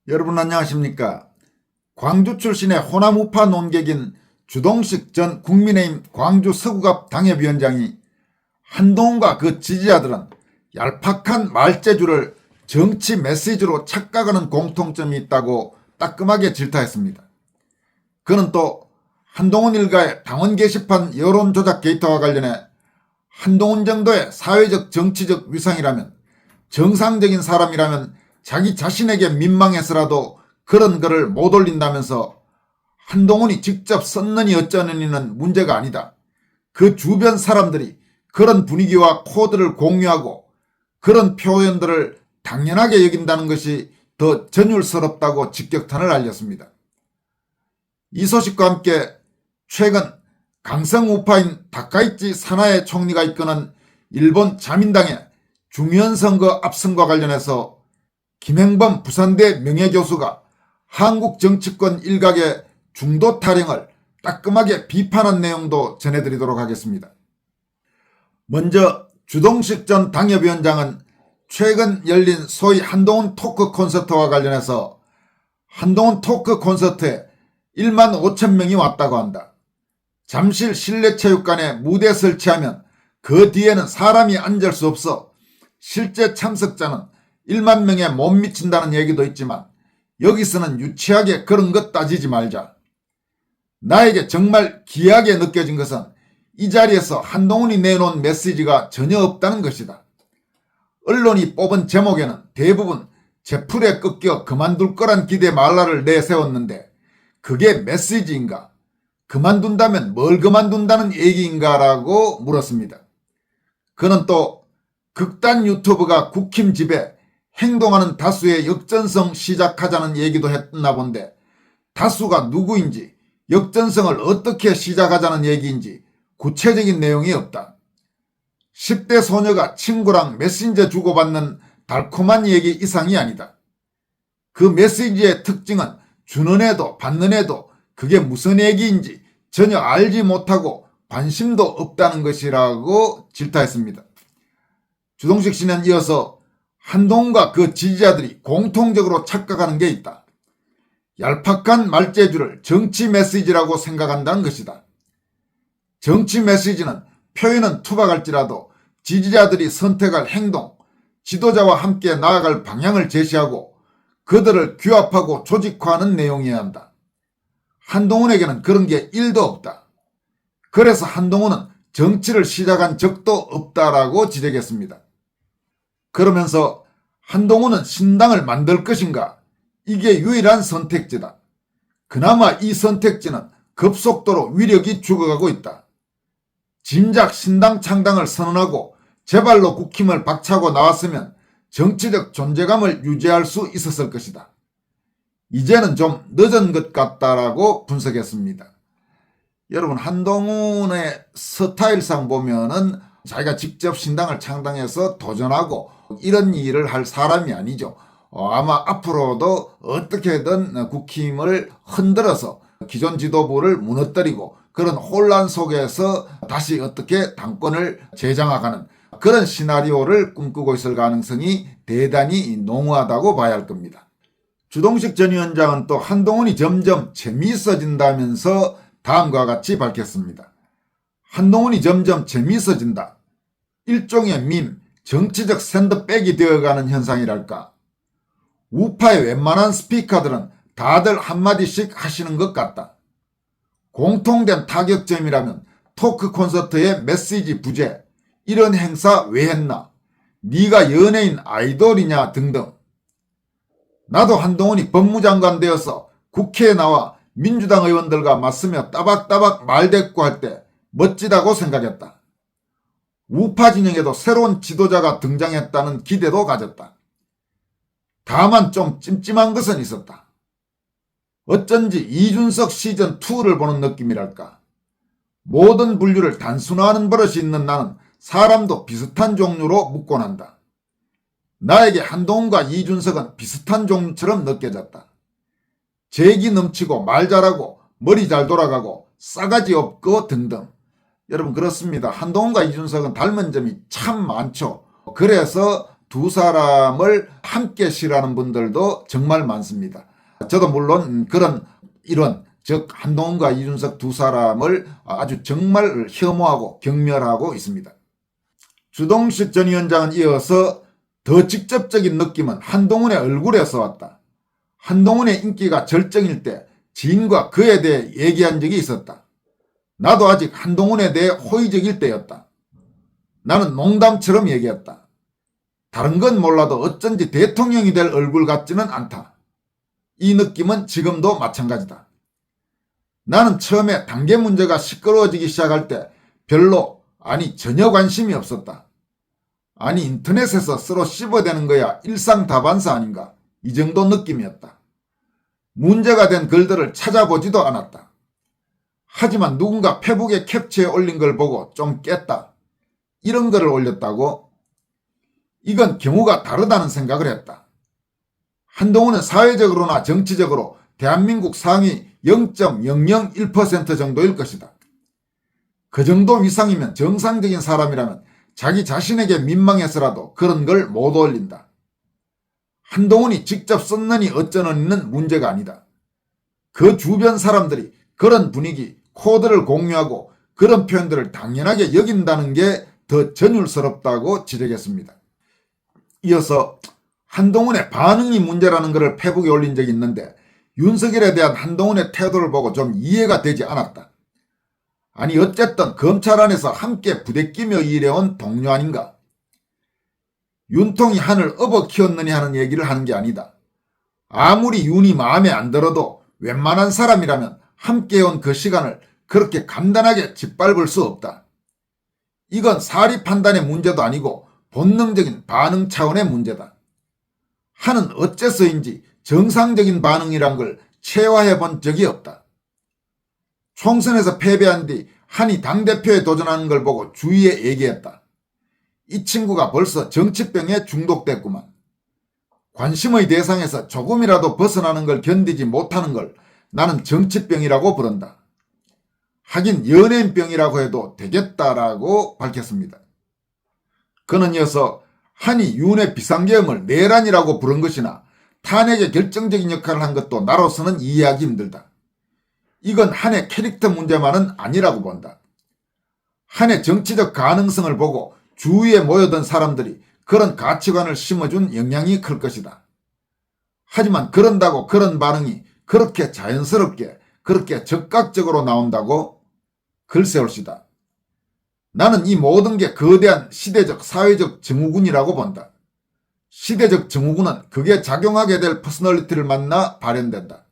여러분 안녕하십니까? 광주 출신의 호남 우파 논객인 주동식 전 국민의힘 광주 서구갑 당협위원장이 한동훈과 그 지지자들은 얄팍한 말재주를 정치 메시지로 착각하는 공통점이 있다고 따끔하게 질타했습니다. 그는 또 한동훈 일가의 당원 게시판 여론조작 게이트와 관련해 한동훈 정도의 사회적 정치적 위상이라면, 정상적인 사람이라면 자기 자신에게 민망해서라도 그런 글을 못 올린다면서 한동훈이 직접 썼느니 어쩌느니는 문제가 아니다. 그 주변 사람들이 그런 분위기와 코드를 공유하고 그런 표현들을 당연하게 여긴다는 것이 더 전율스럽다고 직격탄을 알렸습니다. 이 소식과 함께 최근 강성 우파인 다카이치 사나에 총리가 이끄는 일본 자민당의 중의원 선거 압승과 관련해서 김행범 부산대 명예교수가 한국 정치권 일각의 중도 타령을 따끔하게 비판한 내용도 전해드리도록 하겠습니다. 먼저 주동식 전 당협위원장은 최근 열린 소위 한동훈 토크 콘서트와 관련해서 한동훈 토크 콘서트에 1만 5천 명이 왔다고 한다. 잠실 실내체육관에 무대 설치하면 그 뒤에는 사람이 앉을 수 없어 실제 참석자는 1만 명에 못 미친다는 얘기도 있지만 여기서는 유치하게 그런 것 따지지 말자. 나에게 정말 기이하게 느껴진 것은 이 자리에서 한동훈이 내놓은 메시지가 전혀 없다는 것이다. 언론이 뽑은 제목에는 대부분 제풀에 꺾여 그만둘 거란 기대 말라를 내세웠는데 그게 메시지인가? 그만둔다면 뭘 그만둔다는 얘기인가라고 물었습니다. 그는 또 극단 유튜브가 국힘 집에 행동하는 다수의 역전성 시작하자는 얘기도 했나 본데 다수가 누구인지 역전성을 어떻게 시작하자는 얘기인지 구체적인 내용이 없다. 10대 소녀가 친구랑 메신저 주고받는 달콤한 얘기 이상이 아니다. 그 메시지의 특징은 주는 애도 받는 애도 그게 무슨 얘기인지 전혀 알지 못하고 관심도 없다는 것이라고 질타했습니다. 주동식 씨는 이어서 한동훈과 그 지지자들이 공통적으로 착각하는 게 있다. 얄팍한 말재주를 정치 메시지라고 생각한다는 것이다. 정치 메시지는 표현은 투박할지라도 지지자들이 선택할 행동, 지도자와 함께 나아갈 방향을 제시하고 그들을 규합하고 조직화하는 내용이어야 한다. 한동훈에게는 그런 게 1도 없다. 그래서 한동훈은 정치를 시작한 적도 없다라고 지적했습니다. 그러면서 한동훈은 신당을 만들 것인가? 이게 유일한 선택지다. 그나마 이 선택지는 급속도로 위력이 죽어가고 있다. 진작 신당 창당을 선언하고 제발로 국힘을 박차고 나왔으면 정치적 존재감을 유지할 수 있었을 것이다. 이제는 좀 늦은 것 같다라고 분석했습니다. 여러분, 한동훈의 스타일상 보면은 자기가 직접 신당을 창당해서 도전하고 이런 일을 할 사람이 아니죠. 아마 앞으로도 어떻게든 국힘을 흔들어서 기존 지도부를 무너뜨리고 그런 혼란 속에서 다시 어떻게 당권을 재장악하는 그런 시나리오를 꿈꾸고 있을 가능성이 대단히 농후하다고 봐야 할 겁니다. 주동식 전 위원장은 또 한동훈이 점점 재미있어진다면서 다음과 같이 밝혔습니다. 한동훈이 점점 재미있어진다. 일종의 밈, 정치적 샌드백이 되어가는 현상이랄까. 우파의 웬만한 스피커들은 다들 한마디씩 하시는 것 같다. 공통된 타격점이라면 토크 콘서트의 메시지 부재, 이런 행사 왜 했나, 네가 연예인 아이돌이냐 등등. 나도 한동훈이 법무장관 되어서 국회에 나와 민주당 의원들과 맞서며 따박따박 말대꾸할 때 멋지다고 생각했다. 우파 진영에도 새로운 지도자가 등장했다는 기대도 가졌다. 다만 좀 찜찜한 것은 있었다. 어쩐지 이준석 시즌2를 보는 느낌이랄까. 모든 분류를 단순화하는 버릇이 있는 나는 사람도 비슷한 종류로 묻곤 한다. 나에게 한동훈과 이준석은 비슷한 종류처럼 느껴졌다. 재기 넘치고 말 잘하고 머리 잘 돌아가고 싸가지 없고 등등. 여러분 그렇습니다. 한동훈과 이준석은 닮은 점이 참 많죠. 그래서 두 사람을 함께 싫어하는 분들도 정말 많습니다. 저도 물론 그런 일원, 즉 한동훈과 이준석 두 사람을 아주 정말 혐오하고 경멸하고 있습니다. 주동식 전 위원장은 이어서 더 직접적인 느낌은 한동훈의 얼굴에서 왔다. 한동훈의 인기가 절정일 때 지인과 그에 대해 얘기한 적이 있었다. 나도 아직 한동훈에 대해 호의적일 때였다. 나는 농담처럼 얘기했다. 다른 건 몰라도 어쩐지 대통령이 될 얼굴 같지는 않다. 이 느낌은 지금도 마찬가지다. 나는 처음에 단계 문제가 시끄러워지기 시작할 때 별로, 아니 전혀 관심이 없었다. 아니 인터넷에서 서로 씹어대는 거야 일상다반사 아닌가, 이 정도 느낌이었다. 문제가 된 글들을 찾아보지도 않았다. 하지만 누군가 페북에 캡처해 올린 걸 보고 좀 깼다. 이런 글을 올렸다고? 이건 경우가 다르다는 생각을 했다. 한동훈은 사회적으로나 정치적으로 대한민국 상위 0.001% 정도일 것이다. 그 정도 위상이면 정상적인 사람이라면 자기 자신에게 민망해서라도 그런 걸 못 올린다. 한동훈이 직접 썼느니 어쩌느니는 문제가 아니다. 그 주변 사람들이 그런 분위기, 코드를 공유하고 그런 표현들을 당연하게 여긴다는 게 더 전율스럽다고 지적했습니다. 이어서 한동훈의 반응이 문제라는 것을 페북에 올린 적이 있는데 윤석열에 대한 한동훈의 태도를 보고 좀 이해가 되지 않았다. 아니 어쨌든 검찰 안에서 함께 부대끼며 일해온 동료 아닌가. 윤통이 한을 업어 키웠느니 하는 얘기를 하는 게 아니다. 아무리 윤이 마음에 안 들어도 웬만한 사람이라면 함께해온 그 시간을 그렇게 간단하게 짓밟을 수 없다. 이건 사리 판단의 문제도 아니고 본능적인 반응 차원의 문제다. 한은 어째서인지 정상적인 반응이란 걸 체화해 본 적이 없다. 총선에서 패배한 뒤 한이 당대표에 도전하는 걸 보고 주위에 얘기했다. 이 친구가 벌써 정치병에 중독됐구만. 관심의 대상에서 조금이라도 벗어나는 걸 견디지 못하는 걸 나는 정치병이라고 부른다. 하긴 연예인병이라고 해도 되겠다라고 밝혔습니다. 그는 이어서 한이 윤의 비상계엄을 내란이라고 부른 것이나 탄핵에 결정적인 역할을 한 것도 나로서는 이해하기 힘들다. 이건 한의 캐릭터 문제만은 아니라고 본다. 한의 정치적 가능성을 보고 주위에 모여든 사람들이 그런 가치관을 심어준 영향이 클 것이다. 하지만 그런다고 그런 반응이 그렇게 자연스럽게, 그렇게 적극적으로 나온다고? 글쎄 올시다. 나는 이 모든 게 거대한 시대적 사회적 증후군이라고 본다. 시대적 증후군은 그게 작용하게 될 퍼스널리티를 만나 발현된다.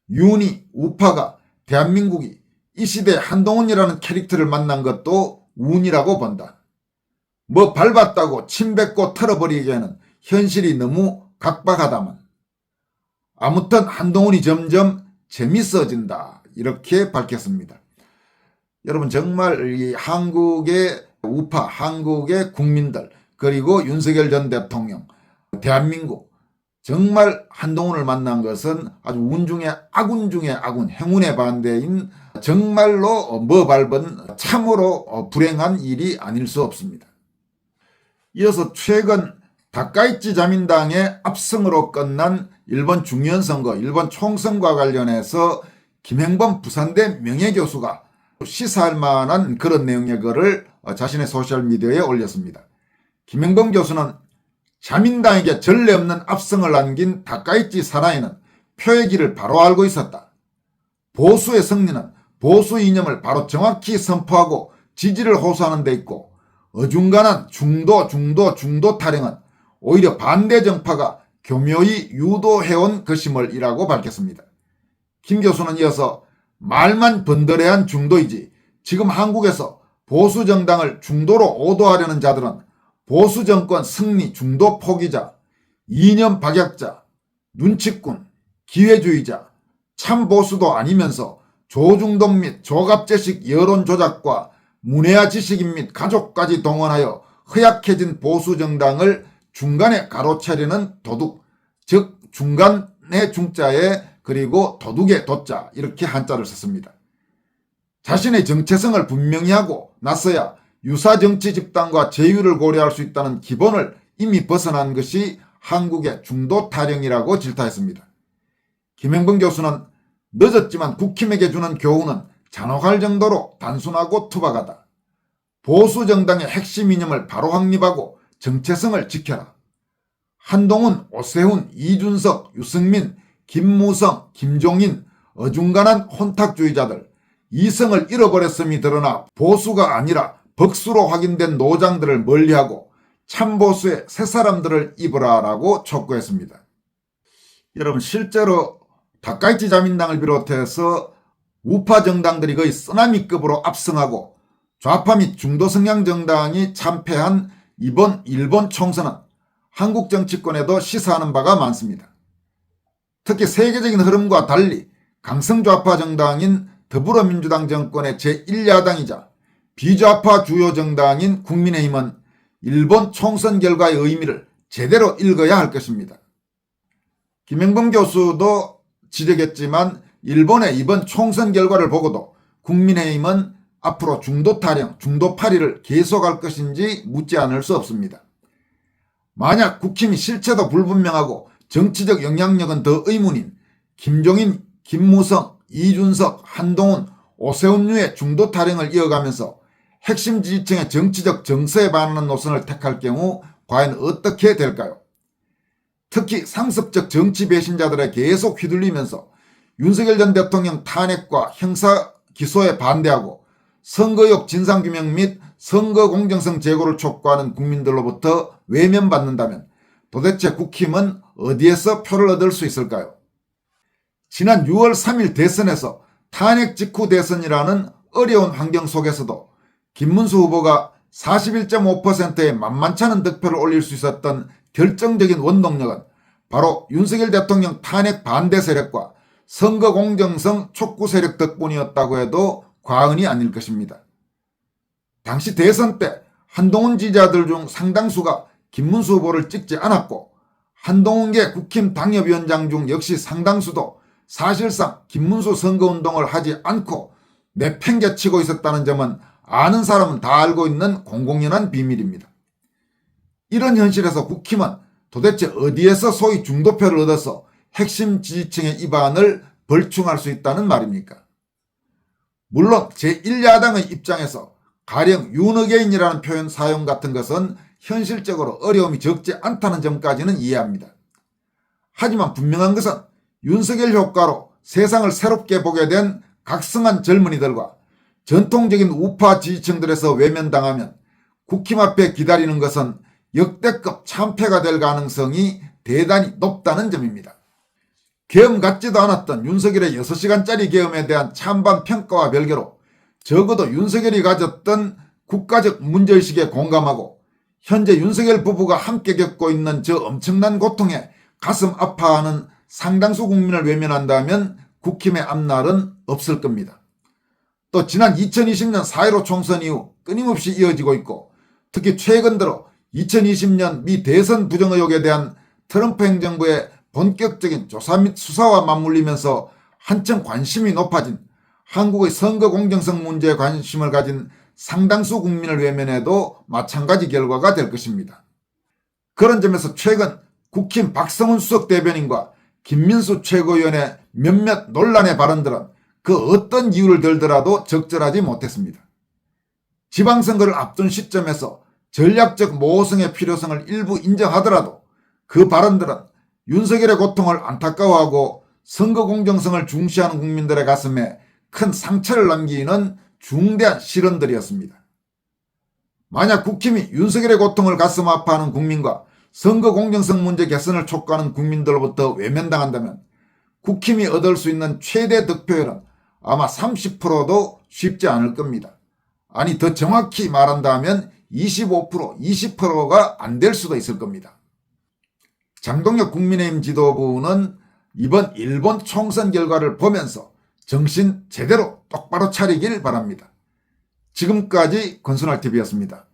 윤이, 우파가, 대한민국이 이 시대에 한동훈이라는 캐릭터를 만난 것도 운이라고 본다. 뭐 밟았다고 침 뱉고 털어버리기에는 현실이 너무 각박하다만. 아무튼 한동훈이 점점 재밌어진다. 이렇게 밝혔습니다. 여러분 정말 이 한국의 우파, 한국의 국민들, 그리고 윤석열 전 대통령, 대한민국 정말 한동훈을 만난 것은 아주 운 중에 악운, 행운의 반대인 정말로 밟은 참으로 불행한 일이 아닐 수 없습니다. 이어서 최근 다카이치 자민당의 압승으로 끝난 일본 중의원 선거, 일본 총선과 관련해서 김행범 부산대 명예교수가 시사할 만한 그런 내용의 글을 자신의 소셜미디어에 올렸습니다. 김행범 교수는 자민당에게 전례 없는 압승을 안긴 다카이치 사나이는 표의 길을 바로 알고 있었다. 보수의 승리는 보수 이념을 바로 정확히 선포하고 지지를 호소하는 데 있고 어중간한 중도 타령은 오히려 반대 정파가 교묘히 유도해온 것임을 이라고 밝혔습니다. 김 교수는 이어서 말만 번더레한 중도이지 지금 한국에서 보수 정당을 중도로 오도하려는 자들은 보수 정권 승리 중도 포기자, 이념 박약자, 눈치꾼, 기회주의자, 참 보수도 아니면서 조중동 및 조갑제식 여론 조작과 문해화 지식인 및 가족까지 동원하여 허약해진 보수 정당을 중간에 가로채려는 도둑, 즉 중간의 중자에 그리고 도둑의 도자 이렇게 한자를 썼습니다. 자신의 정체성을 분명히 하고 나서야 유사정치 집단과 제휴를 고려할 수 있다는 기본을 이미 벗어난 것이 한국의 중도 타령이라고 질타했습니다. 김행범 교수는 늦었지만 국힘에게 주는 교훈은 잔혹할 정도로 단순하고 투박하다. 보수 정당의 핵심 이념을 바로 확립하고 정체성을 지켜라. 한동훈, 오세훈, 이준석, 유승민, 김무성, 김종인, 어중간한 혼탁주의자들, 이성을 잃어버렸음이 드러나 보수가 아니라 벅수로 확인된 노장들을 멀리하고 참보수의 새 사람들을 입으라라고 촉구했습니다. 여러분, 실제로 다카이치 자민당을 비롯해서 우파 정당들이 거의 쓰나미급으로 압승하고 좌파 및 중도 성향 정당이 참패한 이번 일본 총선은 한국 정치권에도 시사하는 바가 많습니다. 특히 세계적인 흐름과 달리 강성좌파 정당인 더불어민주당 정권의 제1야당이자 비좌파 주요 정당인 국민의힘은 일본 총선 결과의 의미를 제대로 읽어야 할 것입니다. 김행범 교수도 지적했지만 일본의 이번 총선 결과를 보고도 국민의힘은 앞으로 중도 타령, 중도 파리를 계속할 것인지 묻지 않을 수 없습니다. 만약 국힘이 실체도 불분명하고 정치적 영향력은 더 의문인 김종인, 김무성, 이준석, 한동훈, 오세훈류의 중도 타령을 이어가면서 핵심 지지층의 정치적 정서에 반하는 노선을 택할 경우 과연 어떻게 될까요? 특히 상습적 정치 배신자들에 계속 휘둘리면서 윤석열 전 대통령 탄핵과 형사 기소에 반대하고 선거역 진상규명 및 선거 공정성 제고를 촉구하는 국민들로부터 외면받는다면 도대체 국힘은 어디에서 표를 얻을 수 있을까요? 지난 6월 3일 대선에서 탄핵 직후 대선이라는 어려운 환경 속에서도 김문수 후보가 41.5%의 만만치 않은 득표를 올릴 수 있었던 결정적인 원동력은 바로 윤석열 대통령 탄핵 반대 세력과 선거 공정성 촉구 세력 덕분이었다고 해도 과언이 아닐 것입니다. 당시 대선 때 한동훈 지지자들 중 상당수가 김문수 후보를 찍지 않았고 한동훈계 국힘 당협위원장 중 역시 상당수도 사실상 김문수 선거운동을 하지 않고 내팽개치고 있었다는 점은 아는 사람은 다 알고 있는 공공연한 비밀입니다. 이런 현실에서 국힘은 도대체 어디에서 소위 중도표를 얻어서 핵심 지지층의 입안을 벌충할 수 있다는 말입니까? 물론 제1야당의 입장에서 가령 윤어게인이라는 표현 사용 같은 것은 현실적으로 어려움이 적지 않다는 점까지는 이해합니다. 하지만 분명한 것은 윤석열 효과로 세상을 새롭게 보게 된 각성한 젊은이들과 전통적인 우파 지지층들에서 외면당하면 국힘 앞에 기다리는 것은 역대급 참패가 될 가능성이 대단히 높다는 점입니다. 계엄 같지도 않았던 윤석열의 6시간짜리 계엄에 대한 찬반 평가와 별개로 적어도 윤석열이 가졌던 국가적 문제의식에 공감하고 현재 윤석열 부부가 함께 겪고 있는 저 엄청난 고통에 가슴 아파하는 상당수 국민을 외면한다면 국힘의 앞날은 없을 겁니다. 또 지난 2020년 4.15 총선 이후 끊임없이 이어지고 있고 특히 최근 들어 2020년 미 대선 부정 의혹에 대한 트럼프 행정부의 본격적인 조사 및 수사와 맞물리면서 한층 관심이 높아진 한국의 선거 공정성 문제에 관심을 가진 상당수 국민을 외면해도 마찬가지 결과가 될 것입니다. 그런 점에서 최근 국힘 박성훈 수석 대변인과 김민수 최고위원의 몇몇 논란의 발언들은 그 어떤 이유를 들더라도 적절하지 못했습니다. 지방선거를 앞둔 시점에서 전략적 모호성의 필요성을 일부 인정하더라도 그 발언들은 윤석열의 고통을 안타까워하고 선거 공정성을 중시하는 국민들의 가슴에 큰 상처를 남기는 중대한 실언들이었습니다. 만약 국힘이 윤석열의 고통을 가슴 아파하는 국민과 선거 공정성 문제 개선을 촉구하는 국민들로부터 외면당한다면 국힘이 얻을 수 있는 최대 득표율은 아마 30%도 쉽지 않을 겁니다. 아니 더 정확히 말한다면 25%, 20%가 안 될 수도 있을 겁니다. 장동혁 국민의힘 지도부는 이번 일본 총선 결과를 보면서 정신 제대로 똑바로 차리길 바랍니다. 지금까지 권순할TV였습니다.